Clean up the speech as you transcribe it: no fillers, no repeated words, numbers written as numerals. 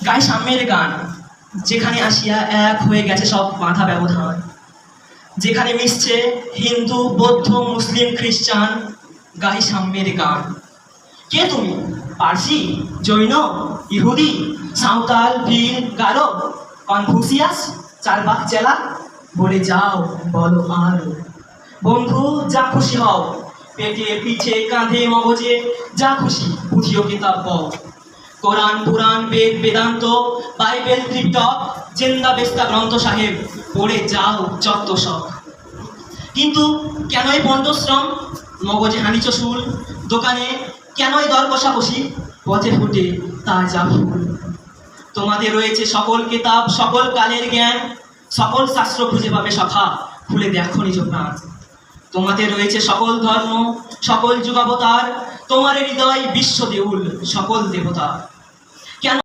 গাই সাম্যের গান, যেখানে আসিয়া এক হয়ে গেছে সব বাঁধা ব্যবধান, যেখানে মিশছে হিন্দু, বৌদ্ধ, মুসলিম, খ্রিস্টান। গাই সাম্যের গান। কে তুমি? পার্সি, জৈন, ইহুদি, সাঁওতাল, ভীল, গারো, কনফুসিয়াস, চারবাক চেলা? বলে যাও, বলো আরো। বন্ধু, যা খুশি হও, পেটে পিঠে কাঁধে মগজে যা খুশি বুঝিও কিতাব বও। কোরআন, পুরাণ, বেদ, বেদান্ত, বাইবেল, ত্রিপিটক, জেন্দা বেস্তা গ্রন্থ সাহেব পড়ে যাও যত সব। কিন্তু কেনই পণ্ডশ্রম, মগজে হানিচ শুল, দোকানে কেনই দর কষাকষি, পথে ফুটে তাজা ফুল। তোমাদের রয়েছে সকল কিতাব, সকল কালের জ্ঞান, সকল শাস্ত্র খুঁজে পাবে সখা, খুলে দেখো নিজ প্রাণ। তোমাদের রয়েছে সকল ধর্ম, সকল যুগাবতার, তোমার হৃদয় বিশ্ব দেউল সকল দেবতা।